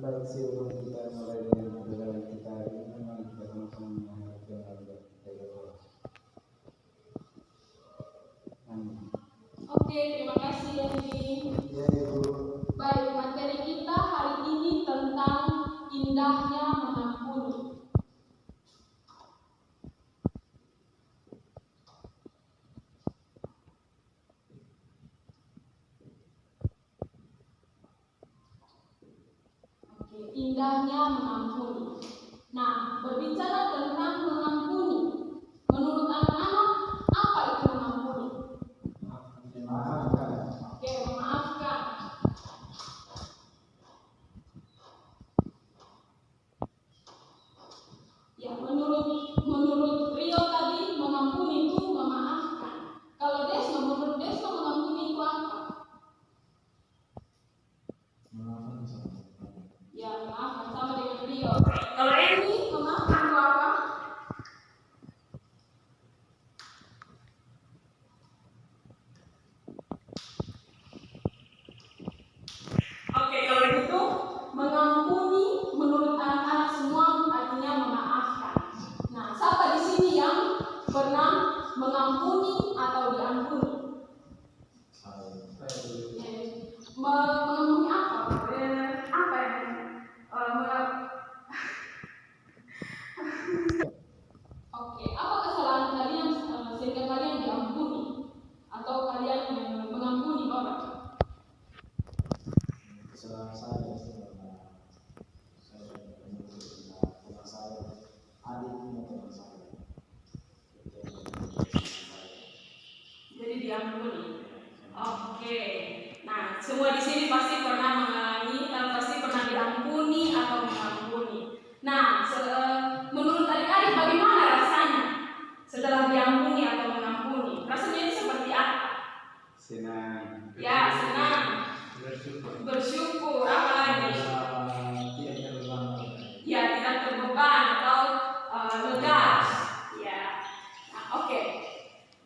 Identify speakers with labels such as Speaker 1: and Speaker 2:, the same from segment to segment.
Speaker 1: Baik, sebelum kita mulai dengan pelajaran kita hari ini, mari kita sama-sama mendengarkan doa. Amin.
Speaker 2: Oke, terima kasih Yanti.
Speaker 1: Ya, Ibu.
Speaker 2: Baik, materi kita hari ini tentang indahnya mengampuni. Oke, indahnya mengampuni. Nah, berbicara tentang mengampuni, menurut anak-anak, apa itu mengampuni?
Speaker 1: Maafkan.
Speaker 2: Oke, memaafkan. Ya, menurut Rio tadi, mengampuni itu memaafkan. Kalau menurut Desno mengampuni itu apa? Ya, maafkan sama dengan Rio. Kalau ini memaafkan itu apa? Oke, kalau begitu mengampuni menurut anak-anak semua artinya memaafkan. Nah, siapa di sini yang pernah mengampuni atau diampuni? Mengampuni apa? Apa yang Oke, apa kesalahan kalian sehingga kalian diampuni atau kalian mengampuni orang?
Speaker 1: Kesalahan saya setelah saya menyebut teman saya, adiknya teman saya.
Speaker 2: Jadi diampuni. Oke. Nah, semua di sini pasti pernah mengalami, pasti pernah diampuni atau mengampuni. Nah, menurut adik-adik bagaimana rasanya setelah diampuni atau mengampuni? Rasanya ini seperti apa?
Speaker 1: Senang.
Speaker 2: Ya, senang. Bersyukur. Apa lagi?
Speaker 1: Tidak terbeban.
Speaker 2: Ya, tidak terbeban atau lega. Ya. Nah, oke.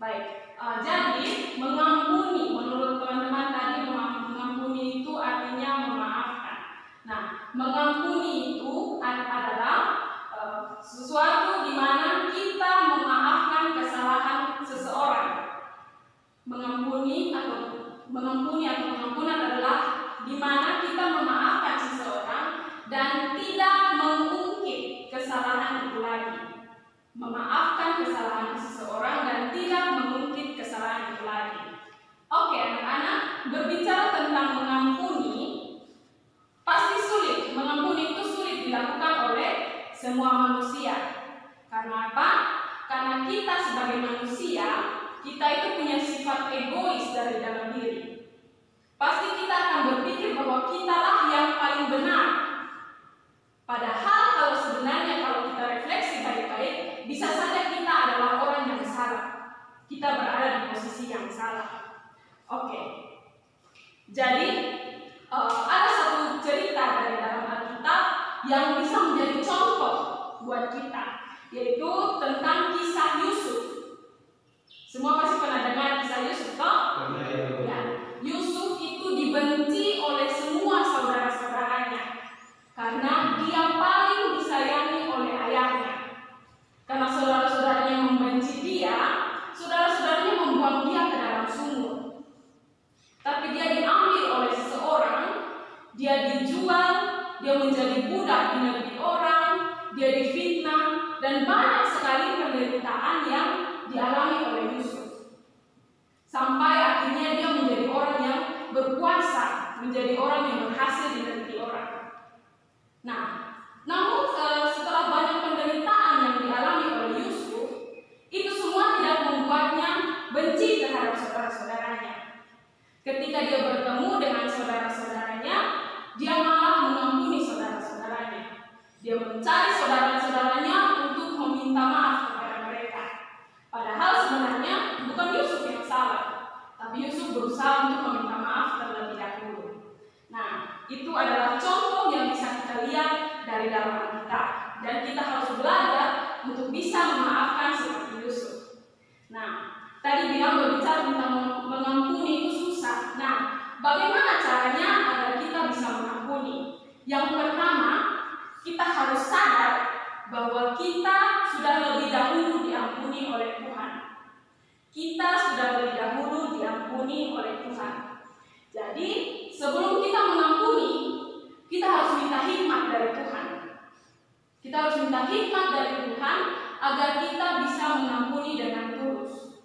Speaker 2: Baik. Jadi mengampuni menurut teman-teman tadi mengampuni itu artinya memaafkan. Nah, mengampuni itu adalah sesuatu di mana kita memaafkan kesalahan seseorang. Mengampuni atau pengampunan adalah di mana kita memaafkan seseorang dan tidak mengungkit kesalahan itu lagi. Memaafkan kesalahan seseorang dan tidak mengungkit kesalahan itu lagi. Oke, anak-anak, berbicara tentang mengampuni pasti sulit. Mengampuni itu sulit dilakukan oleh semua manusia. Karena apa? Karena kita sebagai manusia, kita itu punya sifat egois dari dalam diri. Pasti kita akan berpikir bahwa kitalah yang paling benar. Padahal kalau sebenarnya kalau kita refleksi baik-baik, bisa saja kita adalah orang yang salah. Kita berada di posisi yang salah. Oke. Jadi ada satu cerita dari dalam Alkitab yang bisa menjadi contoh buat kita, yaitu tentang kisah Yusuf. Semua pasti pernah dengar kisah Yusuf, toh? Ya. Yusuf itu dibenci oleh semua saudara-saudaranya karena dia paling disayangi oleh ayahnya. Karena saudara-saudaranya membenci dia, saudara-saudaranya membuang dia ke dalam sumur. Tapi dia diambil oleh seseorang, dia dijual, dia menjadi budak di negeri orang, dia difitnah, dan banyak sekali penderitaan yang dialami oleh Yusuf. Sampai akhirnya dia menjadi orang yang berkuasa, menjadi orang yang berhasil di negeri orang. Nah, namun setelah banyak penderitaan yang dialami oleh Yusuf, itu semua tidak membuatnya benci terhadap saudara-saudaranya. Ketika dia bertemu dengan saudara-saudaranya, dia malah mengampuni saudara-saudaranya. Dia mencari saudara-saudaranya untuk meminta maaf kepada mereka. Padahal sebenarnya bukan Yusuf yang salah, tapi Yusuf berusaha untuk meminta maaf terlebih dahulu. Nah, itu adalah contoh yang bisa kita lihat dari dalam Alkitab, dan kita harus belajar untuk bisa memaafkan seperti Yusuf. Nah, tadi bilang berbicara tentang mengampuni itu susah. Nah, bagaimana caranya agar kita bisa mengampuni? Yang pertama, kita harus sadar bahwa kita sudah lebih dahulu diampuni oleh Tuhan. Kita sudah lebih dahulu diampuni oleh Tuhan. Jadi, sebelum kita mengampuni, kita harus minta hikmat dari Tuhan. Kita harus minta hikmat dari Tuhan agar kita bisa mengampuni dengan tulus.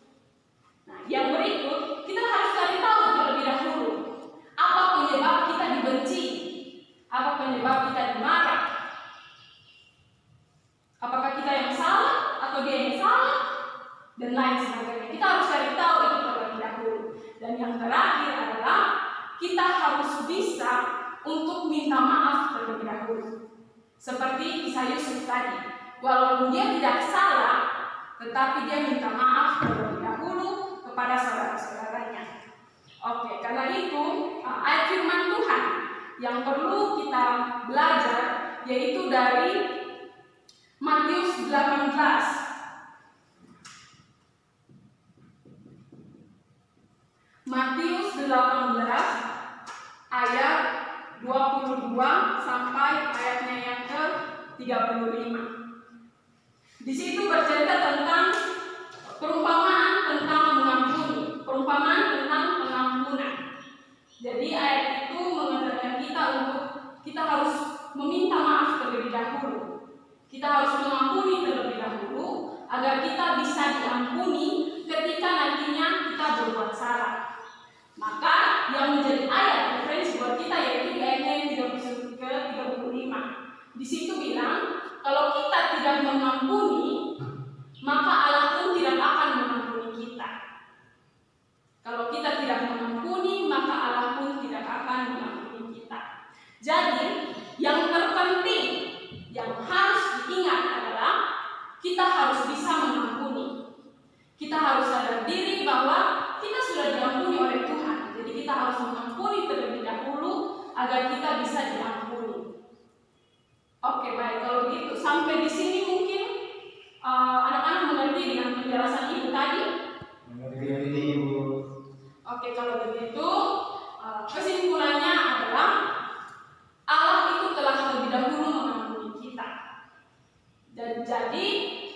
Speaker 2: Nah, yang berikut, kita harus cari tahu terlebih dahulu apa penyebab kita dibenci, apa penyebab kita dimarah. Apakah kita yang salah atau dia yang salah, dan lain sebagainya. Kita harus cari tahu itu terlebih dahulu. Dan yang terakhir adalah kita harus bisa untuk minta maaf terlebih dahulu. Seperti kisah Yusuf tadi, walaupun dia tidak salah, tetapi dia minta maaf terlebih dahulu kepada saudara-saudaranya. Oke, karena itu ayat firman Tuhan yang perlu kita belajar yaitu dari Matius 18. Matius 18 ayat 22 sampai ayatnya yang ke-35. Di situ bercerita tentang perumpamaan tentang mengampuni, perumpamaan tentang pengampunan. Jadi ayat itu mengajarkan kita untuk kita harus meminta maaf terlebih dahulu. Kita harus mengampuni terlebih dahulu agar kita bisa diampuni ketika nantinya kita berbuat salah. Maka yang menjadi ayat referensi buat kita yaitu di ayatnya yang 31 ke 35. Di situ bilang, kalau kita tidak mengampuni, maka Allah pun tidak akan mengampuni kita. Kalau kita tidak mengampuni, maka Allah pun tidak akan mengampuni kita. Jadi, yang terpenting yang harus diingat adalah kita harus bisa mengampuni. Kita harus sadar diri bahwa kita sudah diampuni oleh Tuhan. Jadi kita harus mengampuni terlebih dahulu agar kita bisa diampuni. Oke, baik. Kalau gitu sampai di sini mungkin anak-anak mengerti dengan penjelasan Ibu tadi?
Speaker 1: Mengerti, Ibu.
Speaker 2: Oke, kalau begitu kesimpulannya adalah Allah itu telah lebih dahulu mengampuni kita. Dan jadi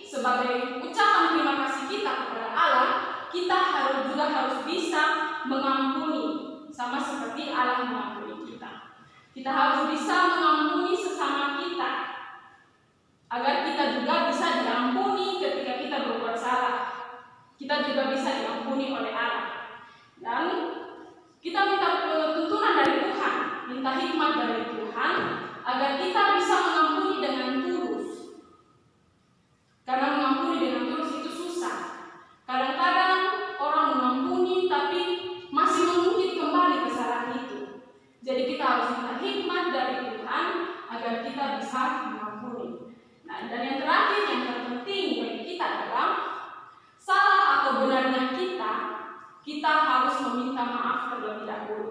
Speaker 2: sebagai ucapan terima kasih kita kepada Allah, kita juga harus bisa mengampuni sama seperti Allah mengampuni kita. Kita harus bisa mengampuni sesama kita agar kita juga bisa diampuni ketika kita berbuat salah. Kita juga bisa diampuni oleh Allah. Dan kita minta tuntunan dari Tuhan, minta hikmat dari Tuhan agar kita bisa mengampuni dengan tulus. Karena mengampuni dengan tulus itu susah. Kadang-kadang orang mengampuni tapi masih mengungkit kembali kesalahan itu. Jadi kita harus minta hikmat dari Tuhan agar kita bisa mengampuni. Nah, dan yang terakhir yang terpenting bagi kita adalah salah atau benarnya kita harus meminta maaf terlebih dahulu.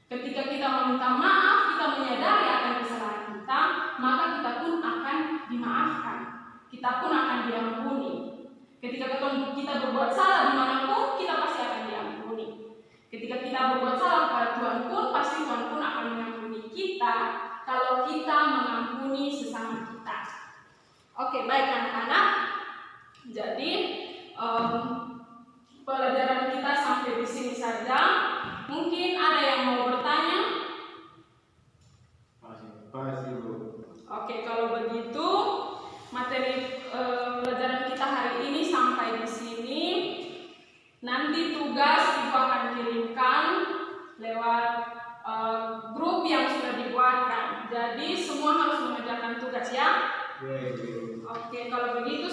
Speaker 2: Ketika kita meminta maaf, kita menyadari akan kesalahan kita, maka kita pun akan dimaafkan. Kita pun akan diampuni. Ketika kita berbuat salah dimanapun, kita pasti akan diampuni. Ketika kita berbuat salah kepada Tuhan pun, pasti Tuhan pun akan mengampuni kita kalau kita mengampuni sesama kita. Oke, baik anak-anak. Jadi pelajaran kita sampai di sini saja. Mungkin ada yang mau bertanya?
Speaker 1: Masih, Bu.
Speaker 2: Oke, kalau begitu materi pelajaran kita hari ini sampai di sini. Nanti tugas Ibu akan kirimkan lewat grup yang sudah dibuatkan. Jadi semua harus mengerjakan tugas ya. Oke, kalau begitu